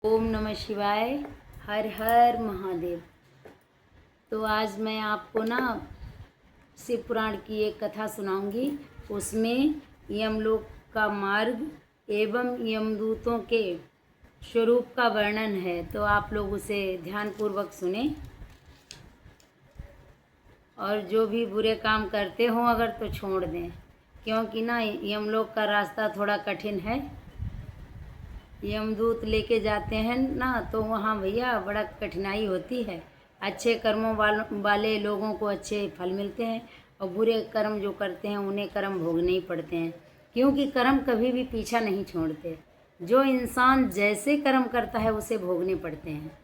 ओम नमः शिवाय। हर हर महादेव। तो आज मैं आपको ना शिव पुराण की एक कथा सुनाऊंगी। उसमें यमलोक का मार्ग एवं यमदूतों के स्वरूप का वर्णन है। तो आप लोग उसे ध्यानपूर्वक सुने और जो भी बुरे काम करते हों अगर तो छोड़ दें, क्योंकि ना यमलोक का रास्ता थोड़ा कठिन है। यमदूत लेके जाते हैं ना, तो वहाँ भैया बड़ा कठिनाई होती है। अच्छे कर्मों वाले लोगों को अच्छे फल मिलते हैं और बुरे कर्म जो करते हैं उन्हें कर्म भोगने ही पड़ते हैं, क्योंकि कर्म कभी भी पीछा नहीं छोड़ते। जो इंसान जैसे कर्म करता है उसे भोगने पड़ते हैं।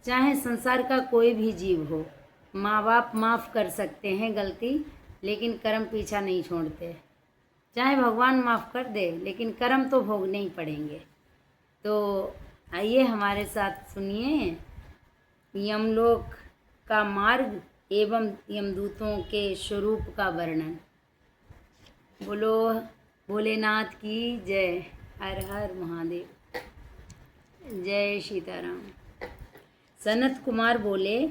चाहे संसार का कोई भी जीव हो, माँ बाप माफ़ कर सकते हैं गलती, लेकिन कर्म पीछा नहीं छोड़ते। चाहे भगवान माफ़ कर दे, लेकिन कर्म तो भोगने ही पड़ेंगे। तो आइए हमारे साथ सुनिए यमलोक का मार्ग एवं यमदूतों के स्वरूप का वर्णन। बोलो भोलेनाथ की जय। हर हर महादेव। जय सीताराम। सनत कुमार बोले,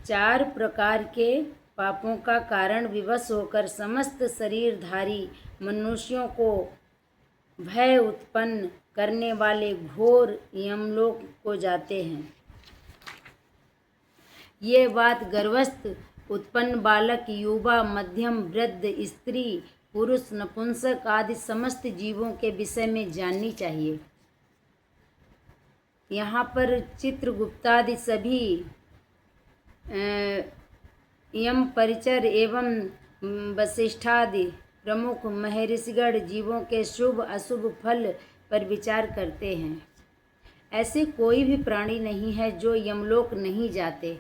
4 प्रकार के पापों का कारण विवश होकर समस्त शरीरधारी मनुष्यों को भय उत्पन्न करने वाले घोर यमलोक को जाते हैं। ये बात गर्भस्थ उत्पन्न बालक, युवा, मध्यम, वृद्ध, स्त्री, पुरुष, नपुंसक आदि समस्त जीवों के विषय में जाननी चाहिए। यहाँ पर चित्रगुप्तादि सभी यम परिचर एवं वशिष्ठादि प्रमुख महर्षिगण जीवों के शुभ अशुभ फल पर विचार करते हैं। ऐसे कोई भी प्राणी नहीं है जो यमलोक नहीं जाते।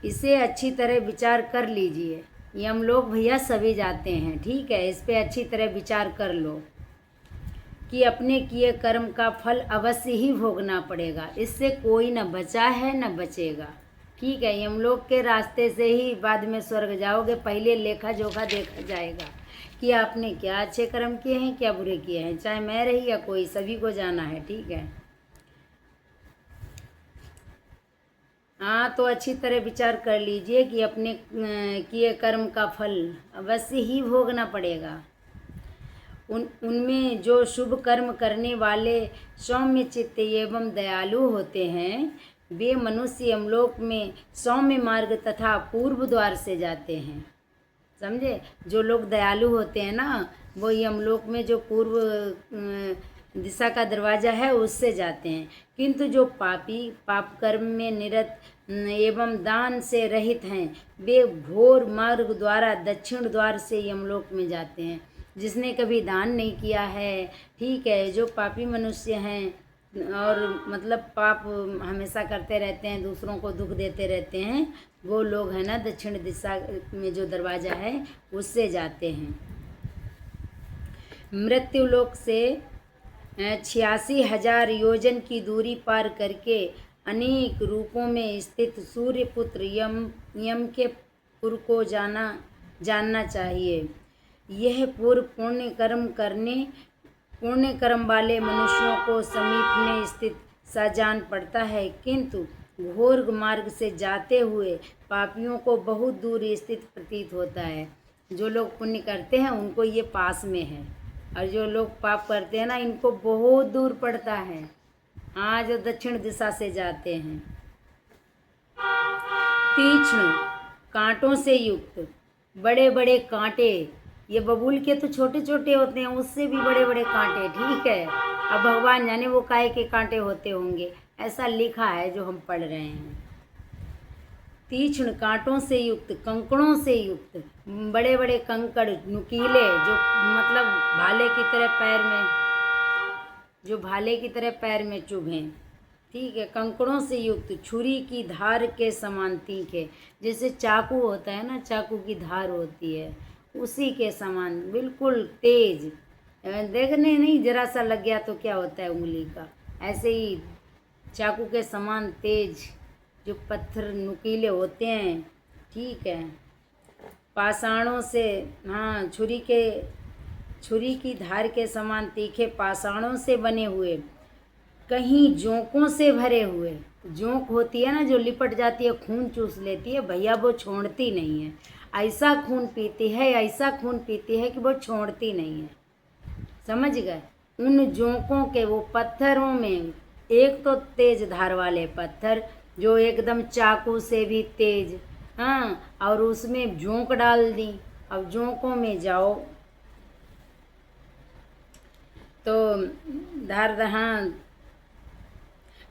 इसे अच्छी तरह विचार कर लीजिए। यमलोक भैया सभी जाते हैं, ठीक है। इस पे अच्छी तरह विचार कर लो कि अपने किए कर्म का फल अवश्य ही भोगना पड़ेगा। इससे कोई न बचा है न बचेगा, ठीक है। यमलोक के रास्ते से ही बाद में स्वर्ग जाओगे। पहले लेखा जोखा देखा जाएगा कि आपने क्या अच्छे कर्म किए हैं, क्या बुरे किए हैं। चाहे मैं रही या कोई, सभी को जाना है, ठीक है। हाँ, तो अच्छी तरह विचार कर लीजिए कि अपने किए कर्म का फल अवश्य ही भोगना पड़ेगा। उनमें जो शुभ कर्म करने वाले सौम्य चित्त एवं दयालु होते हैं, वे मनुष्य यमलोक में सौम्य मार्ग तथा पूर्व द्वार से जाते हैं। समझे? जो लोग दयालु होते हैं ना, वो यमलोक में जो पूर्व दिशा का दरवाज़ा है उससे जाते हैं। किंतु जो पापी, पाप कर्म में निरत एवं दान से रहित हैं, वे घोर मार्ग द्वारा दक्षिण द्वार से यमलोक में जाते हैं। जिसने कभी दान नहीं किया है, ठीक है, जो पापी मनुष्य हैं और मतलब पाप हमेशा करते रहते हैं, दूसरों को दुख देते रहते हैं, वो लोग हैं ना दक्षिण दिशा में जो दरवाज़ा है उससे जाते हैं। मृत्युलोक से 86,000 योजन की दूरी पार करके अनेक रूपों में स्थित सूर्यपुत्र यम के पुर को जानना चाहिए। यह पुर पुण्य कर्म वाले मनुष्यों को समीप में स्थित सा जान पड़ता है, किंतु घोर मार्ग से जाते हुए पापियों को बहुत दूर स्थित प्रतीत होता है। जो लोग पुण्य करते हैं उनको ये पास में है, और जो लोग पाप करते हैं ना, इनको बहुत दूर पड़ता है। हाँ, जो दक्षिण दिशा से जाते हैं। तीक्ष्ण कांटों से युक्त बड़े बड़े कांटे, ये बबूल के तो छोटे छोटे होते हैं, उससे भी बड़े बड़े कांटे, ठीक है। अब भगवान जाने वो काहे के कांटे होते होंगे, ऐसा लिखा है जो हम पढ़ रहे हैं। तीक्ष्ण कांटों से युक्त, कंकड़ों से युक्त बड़े बड़े कंकड़, नुकीले, जो मतलब भाले की तरह पैर में चुभें, ठीक है। कंकड़ों से युक्त, छुरी की धार के समान तीखे, जैसे चाकू होता है ना, चाकू की धार होती है, उसी के समान बिल्कुल तेज। देखने नहीं, जरा सा लग गया तो क्या होता है उंगली का, ऐसे ही चाकू के समान तेज जो पत्थर नुकीले होते हैं, ठीक है। पाषाणों से, हाँ, छुरी की धार के समान तीखे पाषाणों से बने हुए कहीं जोंकों से भरे हुए, जोंक होती है ना जो लिपट जाती है, खून चूस लेती है, भैया वो छोड़ती नहीं है। ऐसा खून पीती है, ऐसा खून पीती है कि वो छोड़ती नहीं है। समझ गए? उन जोंकों के वो पत्थरों में, एक तो तेज धार वाले पत्थर जो एकदम चाकू से भी तेज, हाँ, और उसमें जोंक डाल दी। अब जोंकों में जाओ तो धार, हाँ,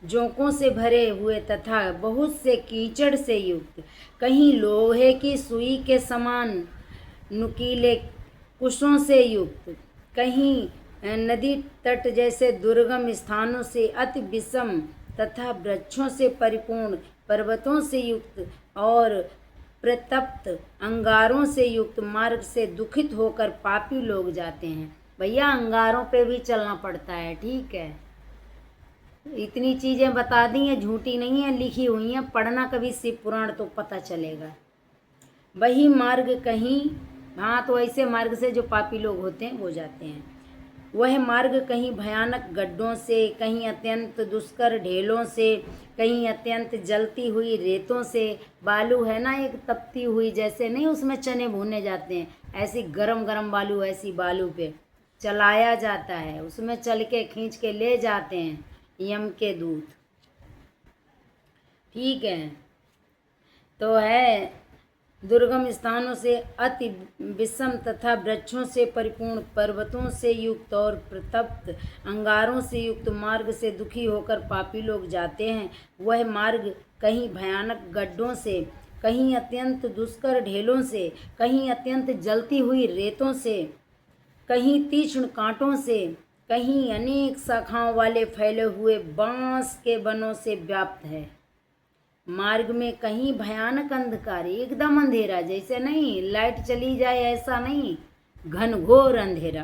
जोंकों से भरे हुए तथा बहुत से कीचड़ से युक्त, कहीं लोहे की सुई के समान नुकीले कुशों से युक्त, कहीं नदी तट जैसे दुर्गम स्थानों से अति विषम तथा वृक्षों से परिपूर्ण पर्वतों से युक्त और प्रतप्त अंगारों से युक्त मार्ग से दुखित होकर पापी लोग जाते हैं। भैया अंगारों पे भी चलना पड़ता है, ठीक है। इतनी चीज़ें बता दी हैं, झूठी नहीं है, लिखी हुई हैं, पढ़ना कभी शिव पुराण तो पता चलेगा। वही मार्ग कहीं, हाँ, तो ऐसे मार्ग से जो पापी लोग होते हैं वो जाते हैं। वह मार्ग कहीं भयानक गड्ढों से, कहीं अत्यंत दुष्कर ढेलों से, कहीं अत्यंत जलती हुई रेतों से, बालू है ना एक तपती हुई, जैसे नहीं उसमें चने भूने जाते हैं, ऐसी गरम गरम बालू, ऐसी बालू पे चलाया जाता है, उसमें चल के खींच के ले जाते हैं यम के दूत, ठीक है। तो है दुर्गम स्थानों से अति विषम तथा वृक्षों से परिपूर्ण पर्वतों से युक्त और प्रतप्त अंगारों से युक्त मार्ग से दुखी होकर पापी लोग जाते हैं। वह मार्ग कहीं भयानक गड्ढों से, कहीं अत्यंत दुष्कर ढेलों से, कहीं अत्यंत जलती हुई रेतों से, कहीं तीक्ष्ण कांटों से, कहीं अनेक शाखाओं वाले फैले हुए बांस के वनों से व्याप्त है। मार्ग में कहीं भयानक अंधकार, एकदम अंधेरा, जैसे नहीं लाइट चली जाए ऐसा नहीं, घनघोर अंधेरा,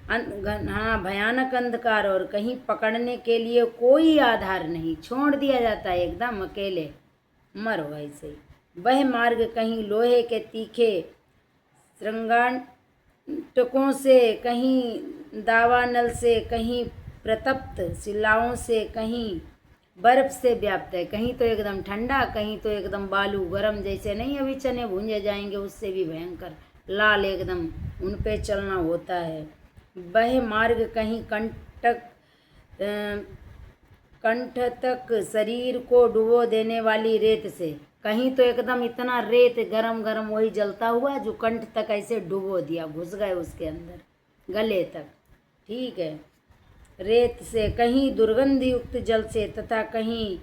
हाँ, भयानक अंधकार, और कहीं पकड़ने के लिए कोई आधार नहीं, छोड़ दिया जाता है एकदम अकेले, मरो ऐसे ही। वह मार्ग कहीं लोहे के तीखे श्रृंगाटकों से, कहीं दावानल से, कहीं प्रतप्त शिलाओं से, कहीं बर्फ से व्याप्त है, कहीं तो एकदम ठंडा, कहीं तो एकदम बालू गरम, जैसे नहीं अभी चने भूंजे जाएंगे उससे भी भयंकर लाल एकदम, उन पे चलना होता है। वह मार्ग कहीं कंठ तक शरीर को डुबो देने वाली रेत से, कहीं तो एकदम इतना रेत गरम गरम वही जलता हुआ जो कंठ तक ऐसे डुबो दिया, घुस गए उसके अंदर गले तक, ठीक है, रेत से, कहीं दुर्गंध युक्त जल से, तथा कहीं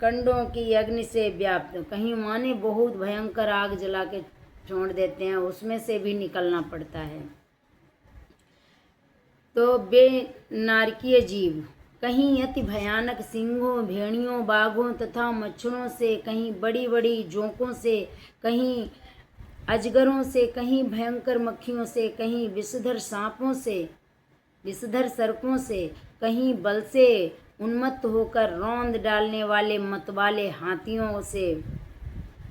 कंडों की अग्नि से व्याप्त, कहीं माने बहुत भयंकर आग जला के छोड़ देते हैं, उसमें से भी निकलना पड़ता है। तो बेनारकीय जीव, कहीं अति भयानक सिंहों, भेड़ियों, बाघों तथा मच्छरों से, कहीं बड़ी बड़ी जोंकों से, कहीं अजगरों से, कहीं भयंकर मक्खियों से, कहीं विषधर सांपों से, विषधर सर्पों से, कहीं बल से उन्मत्त होकर रौंद डालने वाले मतवाले हाथियों से,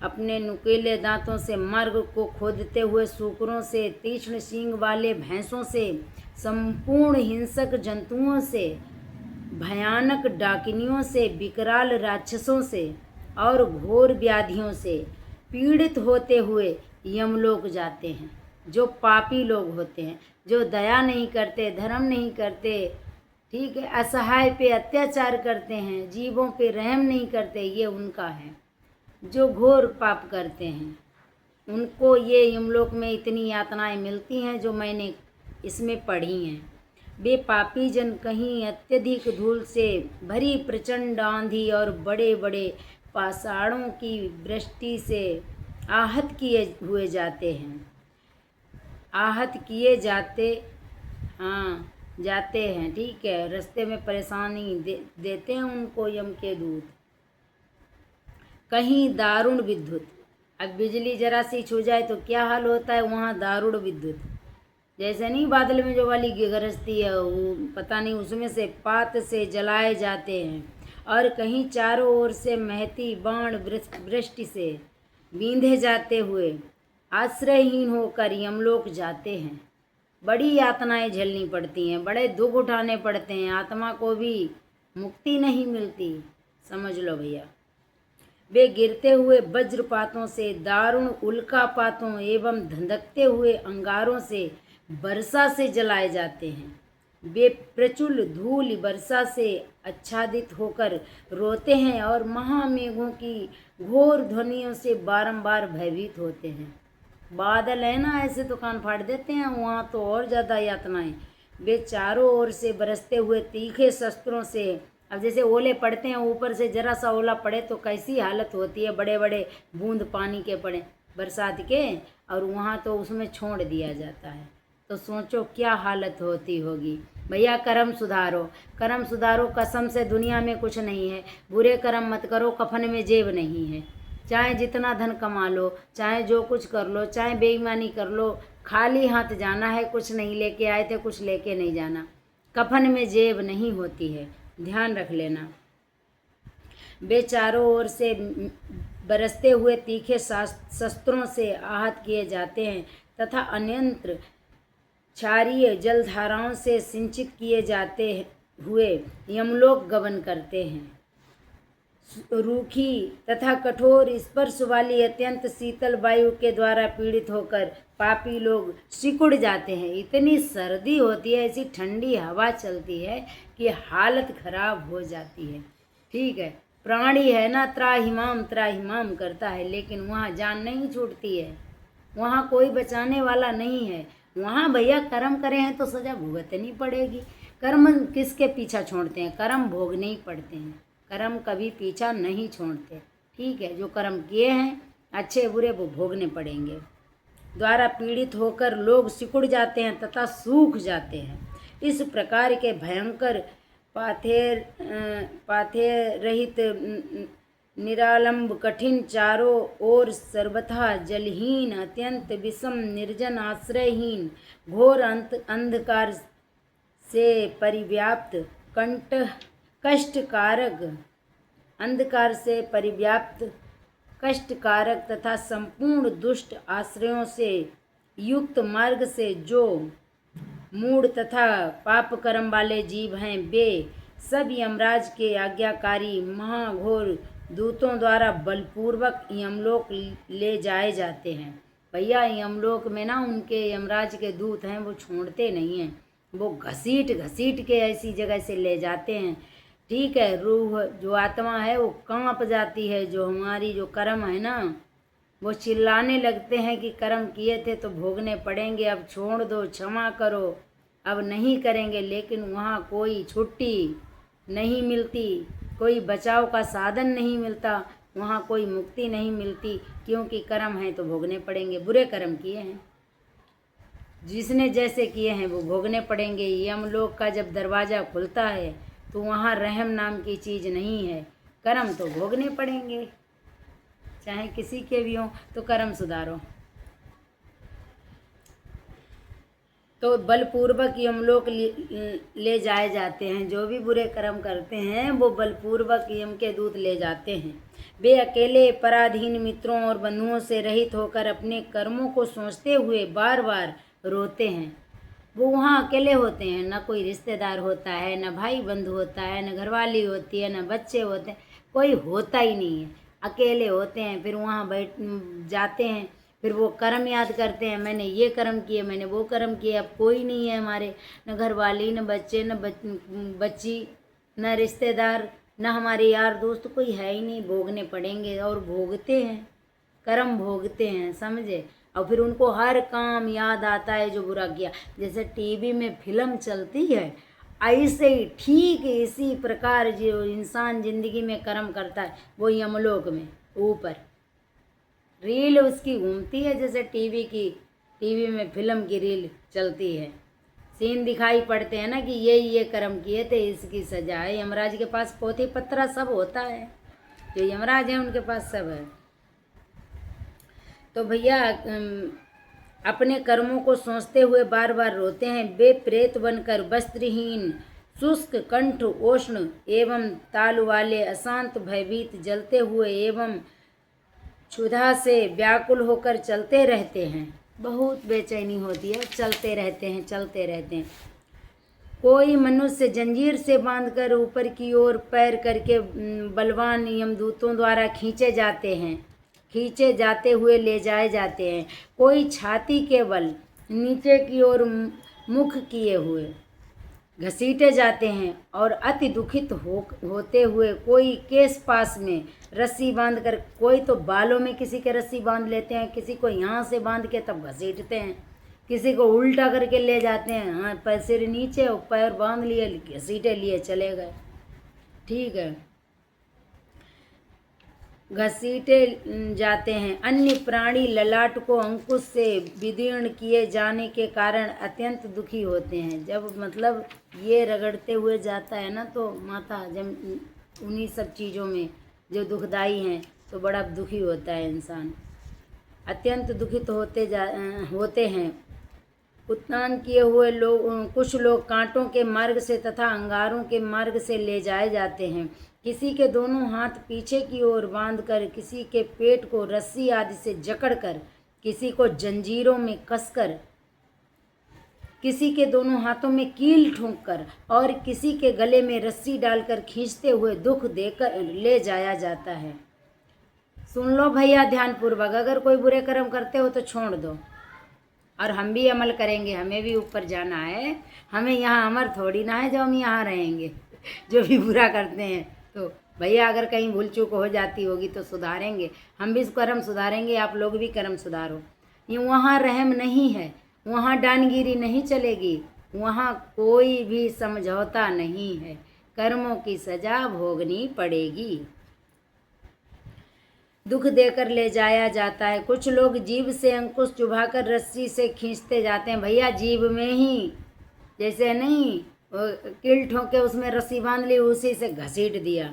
अपने नुकीले दांतों से मार्ग को खोदते हुए सूकरों से, तीक्ष्ण सींग वाले भैंसों से, संपूर्ण हिंसक जंतुओं से, भयानक डाकिनियों से, विकराल राक्षसों से और घोर व्याधियों से पीड़ित होते हुए यमलोक जाते हैं। जो पापी लोग होते हैं, जो दया नहीं करते, धर्म नहीं करते, ठीक है, असहाय पे अत्याचार करते हैं, जीवों पे रहम नहीं करते, ये उनका है। जो घोर पाप करते हैं उनको ये यमलोक में इतनी यातनाएं मिलती हैं जो मैंने इसमें पढ़ी हैं। वे पापी जन कहीं अत्यधिक धूल से भरी प्रचंड आंधी और बड़े बड़े पाषाणों की वृष्टि से आहत किए हुए जाते हैं, आहत किए जाते, हाँ, जाते हैं, ठीक है, रास्ते में परेशानी देते हैं उनको यम के दूत। कहीं दारुण विद्युत, अब बिजली जरा सी छू जाए तो क्या हाल होता है, वहाँ दारुण विद्युत, जैसे नहीं बादल में जो वाली गरजती है, वो पता नहीं, उसमें से पात से जलाए जाते हैं। और कहीं चारों ओर से महती बाण वृष्टि से बींधे जाते हुए आश्रयहीन होकर यमलोक जाते हैं। बड़ी यातनाएं झेलनी पड़ती हैं, बड़े दुख उठाने पड़ते हैं, आत्मा को भी मुक्ति नहीं मिलती। समझ लो भैया। वे गिरते हुए वज्रपातों से, दारुण उल्कापातों एवं धधकते हुए अंगारों से, वर्षा से जलाए जाते हैं। वे प्रचुर धूल वर्षा से आच्छादित होकर रोते हैं और महामेघों की घोर ध्वनियों से बारंबार भयभीत होते हैं। बादल है ना, ऐसे तो कान फाड़ देते हैं, वहाँ तो और ज़्यादा यातनाएं। वे चारों ओर से बरसते हुए तीखे शस्त्रों से, अब जैसे ओले पड़ते हैं, ऊपर से जरा सा ओला पड़े तो कैसी हालत होती है, बड़े बड़े बूंद पानी के पड़े बरसात के, और वहाँ तो उसमें छोड़ दिया जाता है। तो सोचो क्या हालत होती होगी। भैया कर्म सुधारो, कर्म सुधारो, कसम से दुनिया में कुछ नहीं है। बुरे कर्म मत करो, कफन में जेब नहीं है। चाहे जितना धन कमा लो, चाहे जो कुछ कर लो, चाहे बेईमानी कर लो, खाली हाथ जाना है। कुछ नहीं लेके आए थे, कुछ लेके नहीं जाना। कफन में जेब नहीं होती है, ध्यान रख लेना। वे चारों ओर से बरसते हुए तीखे शस्त्रों से आहत किए जाते हैं तथा अन्यंत्र क्षारीय जलधाराओं से सिंचित किए जाते हुए यमलोक गमन करते हैं। रूखी तथा कठोर स्पर्श वाली अत्यंत शीतल वायु के द्वारा पीड़ित होकर पापी लोग सिकुड़ जाते हैं। इतनी सर्दी होती है, ऐसी ठंडी हवा चलती है कि हालत खराब हो जाती है। ठीक है, प्राणी है ना, त्राहिमाम करता है, लेकिन वहाँ जान नहीं छूटती है। वहाँ कोई बचाने वाला नहीं है। वहाँ भैया कर्म करे हैं तो सजा भुगतनी पड़ेगी। कर्म किसके पीछा छोड़ते हैं? कर्म भोगने ही पड़ते हैं। कर्म कभी पीछा नहीं छोड़ते। ठीक है, जो कर्म किए हैं अच्छे बुरे वो भोगने पड़ेंगे। द्वारा पीड़ित होकर लोग सिकुड़ जाते हैं तथा सूख जाते हैं। इस प्रकार के भयंकर पाथेर रहित निरालंब कठिन चारों ओर सर्वथा जलहीन अत्यंत विषम निर्जन आश्रयहीन घोर अंधकार से परिव्याप्त कष्टकारक तथा संपूर्ण दुष्ट आश्रयों से युक्त मार्ग से जो मूढ़ तथा पाप कर्म वाले जीव हैं, वे सब यमराज के आज्ञाकारी महाघोर दूतों द्वारा बलपूर्वक यमलोक ले जाए जाते हैं। भैया यमलोक में ना उनके यमराज के दूत हैं, वो छोड़ते नहीं हैं, वो घसीट के ऐसी जगह से ले जाते हैं। ठीक है, रूह जो आत्मा है वो कांप जाती है। जो हमारी जो कर्म है ना, वो चिल्लाने लगते हैं कि कर्म किए थे तो भोगने पड़ेंगे, अब छोड़ दो, क्षमा करो, अब नहीं करेंगे। लेकिन वहाँ कोई छुट्टी नहीं मिलती, कोई बचाव का साधन नहीं मिलता, वहाँ कोई मुक्ति नहीं मिलती, क्योंकि कर्म है तो भोगने पड़ेंगे। बुरे कर्म किए हैं, जिसने जैसे किए हैं वो भोगने पड़ेंगे। यमलोक का जब दरवाज़ा खुलता है तो वहाँ रहम नाम की चीज़ नहीं है। कर्म तो भोगने पड़ेंगे, चाहे किसी के भी हों। तो कर्म सुधारो। तो बलपूर्वक यमलोक ले जाए जाते हैं। जो भी बुरे कर्म करते हैं वो बलपूर्वक यम के दूत ले जाते हैं। वे अकेले पराधीन मित्रों और बंधुओं से रहित होकर अपने कर्मों को सोचते हुए बार बार रोते हैं। वो वहाँ अकेले होते हैं, ना कोई रिश्तेदार होता है, ना भाई बंधु होता है, ना घरवाली होती है, ना बच्चे होते हैं, कोई होता ही नहीं है, अकेले होते हैं। फिर वहाँ बैठ जाते हैं, फिर वो कर्म याद करते हैं, मैंने ये कर्म किए, मैंने वो कर्म किए। अब कोई नहीं है हमारे, न घरवाली, न बच्चे, न बच्ची, न रिश्तेदार, न हमारे यार दोस्त, कोई है ही नहीं। भोगने पड़ेंगे और भोगते हैं, कर्म भोगते हैं, समझे। और फिर उनको हर काम याद आता है जो बुरा किया। जैसे टीवी में फिल्म चलती है, ऐसे ही ठीक इसी प्रकार जो इंसान जिंदगी में कर्म करता है वो यमलोक में ऊपर रील उसकी घूमती है। जैसे टीवी में फिल्म की रील चलती है, सीन दिखाई पड़ते हैं ना कि ये कर्म किए थे, इसकी सजा है। यमराज के पास पोथी पत्रा सब होता है, जो यमराज है उनके पास सब है। तो भैया अपने कर्मों को सोचते हुए बार बार रोते हैं। वे प्रेत बनकर वस्त्रहीन, शुष्क, कंठ उष्ण एवं तालु वाले, अशांत, भयभीत, जलते हुए एवं क्षुधा से व्याकुल होकर चलते रहते हैं। बहुत बेचैनी होती है, चलते रहते हैं। कोई मनुष्य जंजीर से बांधकर ऊपर की ओर पैर करके बलवान यमदूतों द्वारा खींचे जाते हुए ले जाए जाते हैं। कोई छाती के बल नीचे की ओर मुख किए हुए घसीटे जाते हैं और अति दुखित होते हुए कोई केस पास में रस्सी बांधकर, कोई तो बालों में किसी के रस्सी बांध लेते हैं, किसी को यहाँ से बांध के तब घसीटते हैं, किसी को उल्टा करके ले जाते हैं, हाँ पैर सिर नीचे और पैर बांध लिए, घसीटे लिए चले गए। ठीक है, घसीटे जाते हैं। अन्य प्राणी ललाट को अंकुश से विदीर्ण किए जाने के कारण अत्यंत दुखी होते हैं। जब मतलब ये रगड़ते हुए जाता है ना, तो माथा जब उन्हीं सब चीज़ों में जो दुखदाई हैं तो बड़ा दुखी होता है इंसान, अत्यंत दुखित होते हैं। उत्तान किए हुए कुछ लोग कांटों के मार्ग से तथा अंगारों के मार्ग से ले जाए जाते हैं। किसी के दोनों हाथ पीछे की ओर बांधकर, किसी के पेट को रस्सी आदि से जकड़कर, किसी को जंजीरों में कसकर, किसी के दोनों हाथों में कील ठोंककर और किसी के गले में रस्सी डालकर खींचते हुए दुख देकर ले जाया जाता है। सुन लो भैया ध्यानपूर्वक, अगर कोई बुरे कर्म करते हो तो छोड़ दो, और हम भी अमल करेंगे, हमें भी ऊपर जाना है। हमें यहाँ अमर थोड़ी ना है जो हम यहाँ रहेंगे। जो भी बुरा करते हैं तो भैया अगर कहीं भूल चूक हो जाती होगी तो सुधारेंगे, हम भी कर्म सुधारेंगे, आप लोग भी कर्म सुधारो। ये वहाँ रहम नहीं है, वहाँ डानगिरी नहीं चलेगी, वहाँ कोई भी समझौता नहीं है, कर्मों की सजा भोगनी पड़ेगी। दुख देकर ले जाया जाता है। कुछ लोग जीभ से अंकुश चुभाकर रस्सी से खींचते जाते हैं। भैया जीभ में ही, जैसे नहीं कील ठोके उसमें रस्सी बांध ली, उसी से घसीट दिया।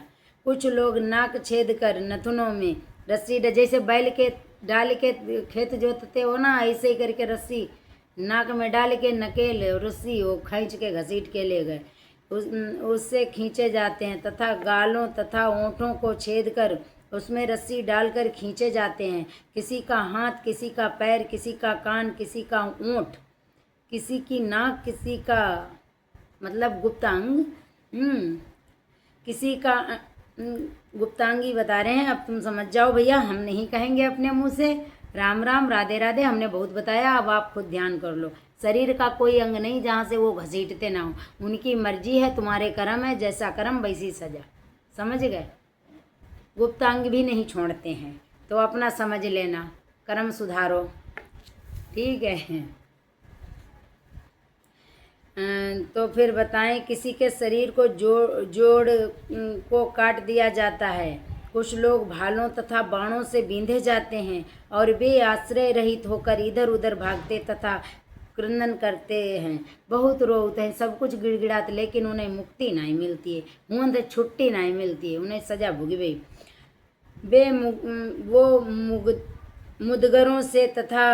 कुछ लोग नाक छेद कर नथुनों में रस्सी, जैसे बैल के डाल के खेत जोतते हो ना, ऐसे ही करके रस्सी नाक में डाल के नकेल रस्सी वो खींच के घसीट के ले गए, उससे खींचे जाते हैं। तथा गालों तथा ओंठों को छेद कर उसमें रस्सी डालकर खींचे जाते हैं। किसी का हाथ, किसी का पैर, किसी का कान, किसी का ओंठ, किसी की नाक, किसी का मतलब गुप्तांग, किसी का गुप्तांगी बता रहे हैं। अब तुम समझ जाओ भैया, हम नहीं कहेंगे अपने मुंह से। राम राम, राधे राधे, हमने बहुत बताया, अब आप खुद ध्यान कर लो। शरीर का कोई अंग नहीं जहाँ से वो घसीटते ना हो, उनकी मर्जी है, तुम्हारे कर्म है, जैसा कर्म वैसी सजा, समझ गए। गुप्तांग भी नहीं छोड़ते हैं, तो अपना समझ लेना, कर्म सुधारो, ठीक है। तो फिर बताएं, किसी के शरीर को जोड़ को काट दिया जाता है। कुछ लोग भालों तथा बाणों से बींधे जाते हैं और वे आश्रय रहित होकर इधर उधर भागते तथा क्रंदन करते हैं, बहुत रोते हैं, सब कुछ गिड़गिड़ाते, लेकिन उन्हें मुक्ति नहीं मिलती है, उन्हें छुट्टी नहीं मिलती है, उन्हें सजा भुगवे। वे मुदगरों से तथा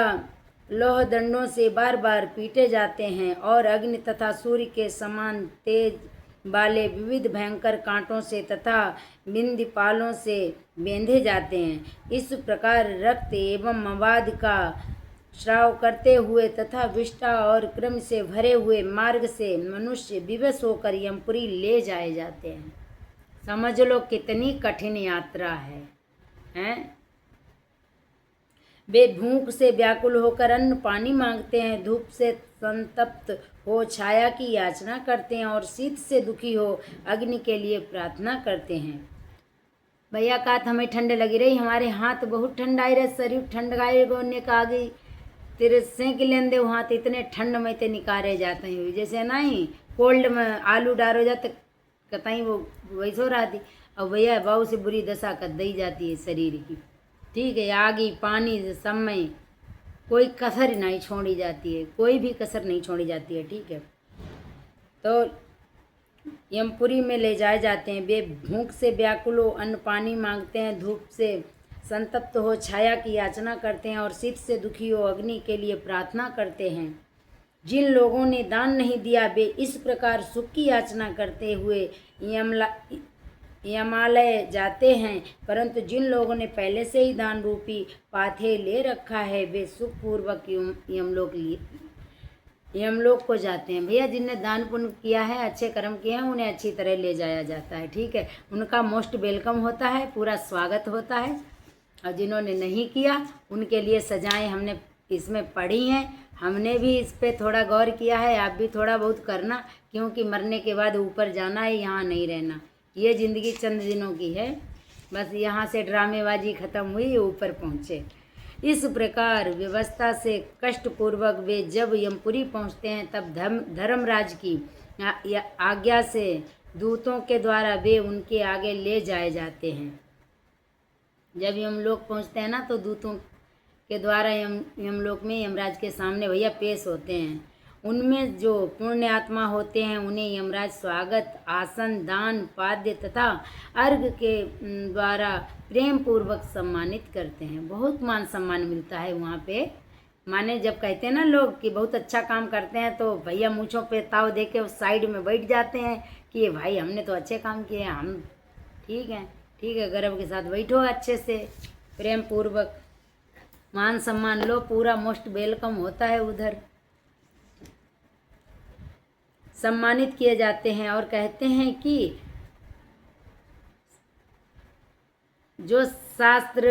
लोह दंडों से बार बार पीटे जाते हैं और अग्नि तथा सूर्य के समान तेज वाले विविध भयंकर कांटों से तथा बिंदीपालों से बेंधे जाते हैं। इस प्रकार रक्त एवं मवाद का श्राव करते हुए तथा विष्ठा और क्रम से भरे हुए मार्ग से मनुष्य विवश होकर यमपुरी ले जाए जाते हैं। समझ लो कितनी कठिन यात्रा है, हैं? वे भूख से व्याकुल होकर अन्न पानी मांगते हैं, धूप से संतप्त हो छाया की याचना करते हैं और शीत से दुखी हो अग्नि के लिए प्रार्थना करते हैं। भैया का हमें ठंड लगी रही, हमारे हाथ बहुत ठंड आई रहे, शरीर ठंड गाए गोने का गई, तेरे सेंक लेंदे हाथ, इतने ठंड में ते निकारे जाते हैं, जैसे नहीं कोल्ड में आलू डालो जाते कतई वो वैसो रहती। और भैया बहुत से बुरी दशा कर दी जाती है शरीर की, ठीक है। आगी पानी सब में कोई कसर नहीं छोड़ी जाती है, कोई भी कसर नहीं छोड़ी जाती है, ठीक है। तो यमपुरी में ले जाए जाते हैं। वे भूख से व्याकुल हो अन्न पानी मांगते हैं, धूप से संतप्त हो छाया की याचना करते हैं और शीत से दुखी हो अग्नि के लिए प्रार्थना करते हैं। जिन लोगों ने दान नहीं दिया वे इस प्रकार सुख की याचना करते हुए यमालय जाते हैं, परंतु जिन लोगों ने पहले से ही दान रूपी पाथे ले रखा है वे सुखपूर्वक यमलोक को जाते हैं। भैया जिनने दान पुण्य किया है, अच्छे कर्म किए हैं, उन्हें अच्छी तरह ले जाया जाता है, ठीक है। उनका मोस्ट वेलकम होता है, पूरा स्वागत होता है। और जिन्होंने नहीं किया उनके लिए सजाएं हमने इसमें पढ़ी हैं। हमने भी इस पे थोड़ा गौर किया है, आप भी थोड़ा बहुत करना, क्योंकि मरने के बाद ऊपर जाना है, यहाँ नहीं रहना। ये ज़िंदगी चंद दिनों की है, बस यहाँ से ड्रामेबाजी ख़त्म हुई, ऊपर पहुँचे। इस प्रकार व्यवस्था से कष्टपूर्वक वे जब यमपुरी पहुँचते हैं, तब धर्मराज की आज्ञा से दूतों के द्वारा वे उनके आगे ले जाए जाते हैं। जब यमलोक पहुँचते हैं ना, तो दूतों के द्वारा यमलोक में यमराज के सामने भैया पेश होते हैं। उनमें जो पुण्य आत्मा होते हैं उन्हें यमराज स्वागत, आसन, दान, पाद्य तथा अर्घ के द्वारा प्रेम पूर्वक सम्मानित करते हैं। बहुत मान सम्मान मिलता है वहाँ पे। माने जब कहते हैं ना लोग कि बहुत अच्छा काम करते हैं, तो भैया मूँछों पे ताव दे के उस साइड में बैठ जाते हैं कि ये भाई हमने तो अच्छे काम किए हैं, हम ठीक है, गर्व के साथ बैठो, अच्छे से प्रेम पूर्वक मान सम्मान लो, पूरा मोस्ट वेलकम होता है उधर। सम्मानित किए जाते हैं और कहते हैं कि जो शास्त्र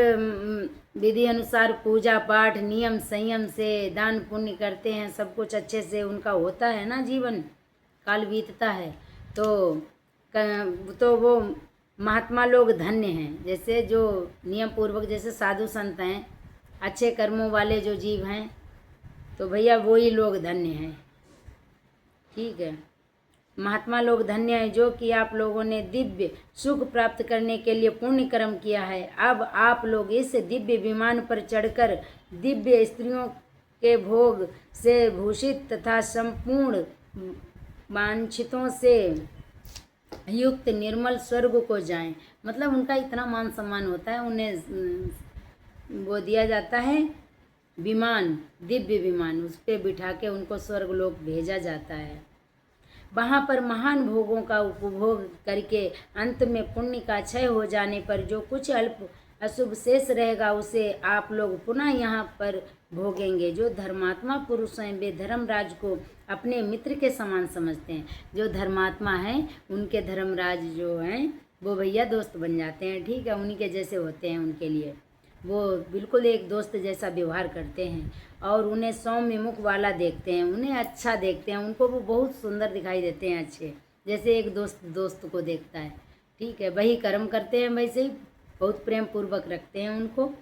विधि अनुसार पूजा पाठ नियम संयम से दान पुण्य करते हैं, सब कुछ अच्छे से उनका होता है ना, जीवन काल बीतता है, तो वो महात्मा लोग धन्य हैं। जैसे जो नियम पूर्वक, जैसे साधु संत हैं, अच्छे कर्मों वाले जो जीव हैं, तो भैया वही लोग धन्य हैं, ठीक है। महात्मा लोग धन्य हैं जो कि आप लोगों ने दिव्य सुख प्राप्त करने के लिए पुण्य कर्म किया है। अब आप लोग इस दिव्य विमान पर चढ़कर दिव्य स्त्रियों के भोग से भूषित तथा संपूर्ण वांछितों से युक्त निर्मल स्वर्ग को जाएं। मतलब उनका इतना मान सम्मान होता है, उन्हें वो दिया जाता है विमान, दिव्य विमान, उस पर बिठा के उनको स्वर्ग लोक भेजा जाता है। वहाँ पर महान भोगों का उपभोग करके अंत में पुण्य का क्षय हो जाने पर जो कुछ अल्प अशुभ शेष रहेगा, उसे आप लोग पुनः यहाँ पर भोगेंगे। जो धर्मात्मा पुरुष हैं वे धर्मराज को अपने मित्र के समान समझते हैं। जो धर्मात्मा हैं उनके धर्मराज जो हैं वो भैया दोस्त बन जाते हैं, ठीक है, उन्हीं के जैसे होते हैं। उनके लिए वो बिल्कुल एक दोस्त जैसा व्यवहार करते हैं और उन्हें सौम्य मुख वाला देखते हैं, उन्हें अच्छा देखते हैं, उनको वो बहुत सुंदर दिखाई देते हैं, अच्छे, जैसे एक दोस्त को देखता है, ठीक है। वही कर्म करते हैं, वैसे ही बहुत प्रेम पूर्वक रखते हैं उनको,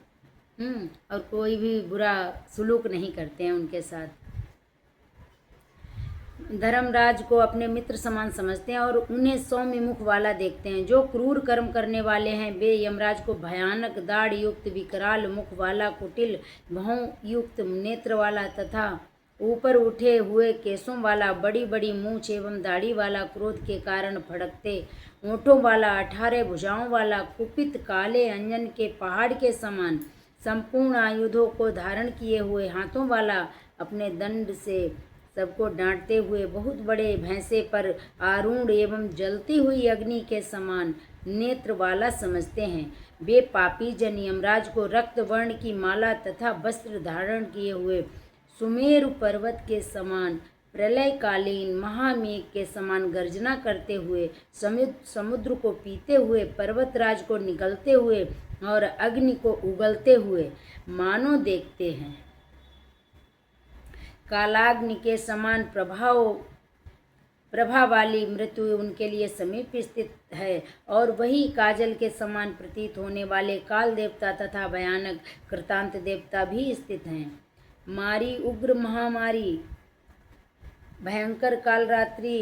और कोई भी बुरा सुलूक नहीं करते हैं उनके साथ। धर्मराज को अपने मित्र समान समझते हैं और उन्हें सौम्य मुख वाला देखते हैं। जो क्रूर कर्म करने वाले हैं वे यमराज को भयानक दाढ़ युक्त, विकराल मुख वाला, कुटिल भौं युक्त नेत्र वाला तथा ऊपर उठे हुए केसों वाला, बड़ी बड़ी मूंछ एवं दाढ़ी वाला, क्रोध के कारण फड़कते ओंठों वाला, 18 भुजाओं वाला, कुपित काले अंजन के पहाड़ के समान, संपूर्ण आयुधों को धारण किए हुए हाथों वाला, अपने दंड से सबको डांटते हुए, बहुत बड़े भैंसे पर आरूढ़ एवं जलती हुई अग्नि के समान नेत्र वाला समझते हैं। वे पापी जन यमराज को रक्त वर्ण की माला तथा वस्त्र धारण किए हुए, सुमेरु पर्वत के समान, प्रलयकालीन महामेघ के समान गर्जना करते हुए, समुद्र को पीते हुए, पर्वतराज को निगलते हुए और अग्नि को उगलते हुए मानो देखते हैं। कालाग्नि के समान प्रभा वाली मृत्यु उनके लिए समीप स्थित है और वही काजल के समान प्रतीत होने वाले काल देवता तथा भयानक कृतांत देवता भी स्थित हैं। मारी, उग्र महामारी, भयंकर कालरात्रि,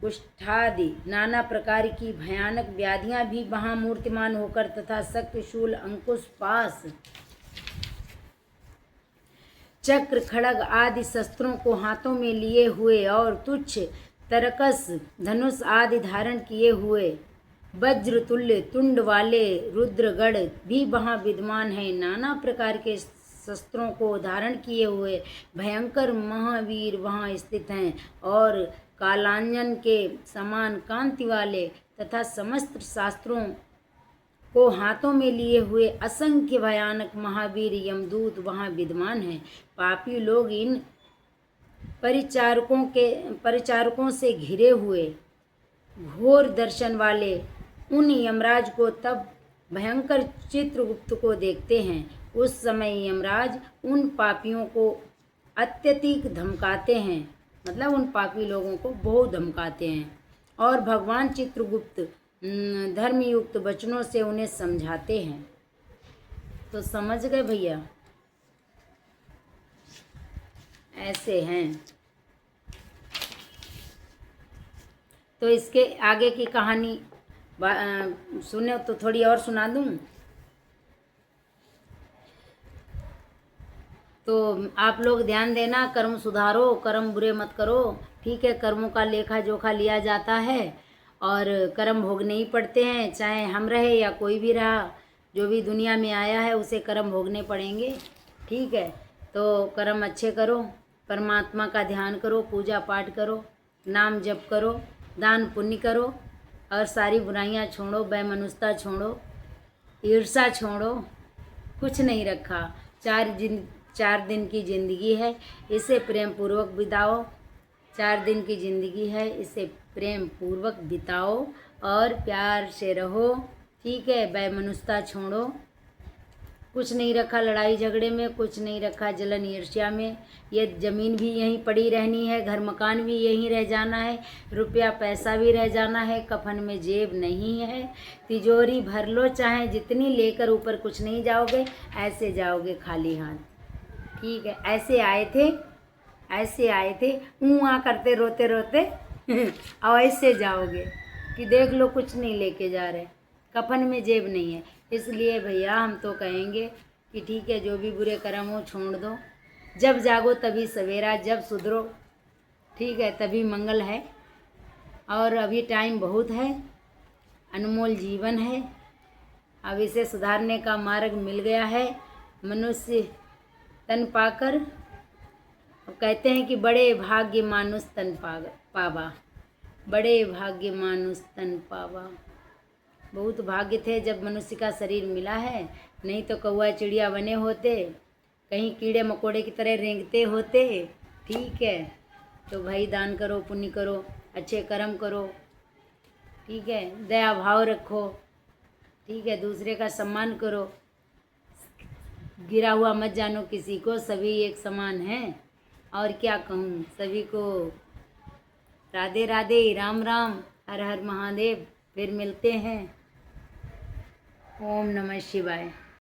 कुष्ठादि नाना प्रकार की भयानक व्याधियां भी वहाँ मूर्तिमान होकर तथा शक्ति, शूल, अंकुश, पास, चक्र, खड़ग आदि शस्त्रों को हाथों में लिए हुए और तुच्छ तरकस, धनुष आदि धारण किए हुए वज्र तुल्य तुंड वाले रुद्रगढ़ भी वहाँ विद्यमान हैं। नाना प्रकार के शस्त्रों को धारण किए हुए भयंकर महावीर वहाँ स्थित हैं और कालांजन के समान कांति वाले तथा समस्त शास्त्रों को हाथों में लिए हुए असंख्य भयानक महावीर यमदूत वहाँ विद्यमान हैं। परिचारकों से घिरे हुए घोर दर्शन वाले उन यमराज को तब भयंकर चित्रगुप्त को देखते हैं। उस समय यमराज उन पापियों को अत्यधिक धमकाते हैं, मतलब उन पापी लोगों को बहुत धमकाते हैं, और भगवान चित्रगुप्त धर्मयुक्त वचनों से उन्हें समझाते हैं। तो समझ गए भैया, ऐसे हैं। तो इसके आगे की कहानी सुने तो थोड़ी और सुना दूं। तो आप लोग ध्यान देना, कर्म सुधारो, कर्म बुरे मत करो, ठीक है। कर्मों का लेखा जोखा लिया जाता है और कर्म भोगने ही पड़ते हैं, चाहे हम रहे या कोई भी रहा, जो भी दुनिया में आया है उसे कर्म भोगने पड़ेंगे, ठीक है। तो कर्म अच्छे करो, परमात्मा का ध्यान करो, पूजा पाठ करो, नाम जप करो, दान पुण्य करो, और सारी बुराइयां छोड़ो, बेमनुष्यता छोड़ो, ईर्ष्या छोड़ो, कुछ नहीं रखा। 4 दिन की ज़िंदगी है, इसे प्रेम पूर्वक बिताओ। 4 दिन की ज़िंदगी है, इसे प्रेम पूर्वक बिताओ और प्यार से रहो, ठीक है। बेमनुष्यता छोड़ो, कुछ नहीं रखा लड़ाई झगड़े में, कुछ नहीं रखा जलन ईर्ष्या में। ये ज़मीन भी यहीं पड़ी रहनी है, घर मकान भी यहीं रह जाना है, रुपया पैसा भी रह जाना है, कफन में जेब नहीं है, तिजोरी भर लो चाहे जितनी, लेकर ऊपर कुछ नहीं जाओगे, ऐसे जाओगे खाली हाथ, ठीक है। ऐसे आए थे ऊँ करते रोते रोते और ऐसे जाओगे कि देख लो कुछ नहीं लेके जा रहे, कफन में जेब नहीं है। इसलिए भैया हम तो कहेंगे कि ठीक है, जो भी बुरे कर्म हो छोड़ दो, जब जागो तभी सवेरा, जब सुधरो, ठीक है, तभी मंगल है। और अभी टाइम बहुत है, अनमोल जीवन है, अब इसे सुधारने का मार्ग मिल गया है। मनुष्य तन पाकर कहते हैं कि बड़े भाग्य मानुष तन पावा, बड़े भाग्य मानुष तन पावा। बहुत भाग्य थे जब मनुष्य का शरीर मिला है, नहीं तो कौवा चिड़िया बने होते, कहीं कीड़े मकोड़े की तरह रेंगते होते, ठीक है। तो भाई दान करो, पुण्य करो, अच्छे कर्म करो, ठीक है, दया भाव रखो, ठीक है, दूसरे का सम्मान करो, गिरा हुआ मत जानो किसी को, सभी एक समान हैं। और क्या कहूँ, सभी को राधे राधे, राम राम, हर हर महादेव। फिर मिलते हैं। ओम नमः शिवाय।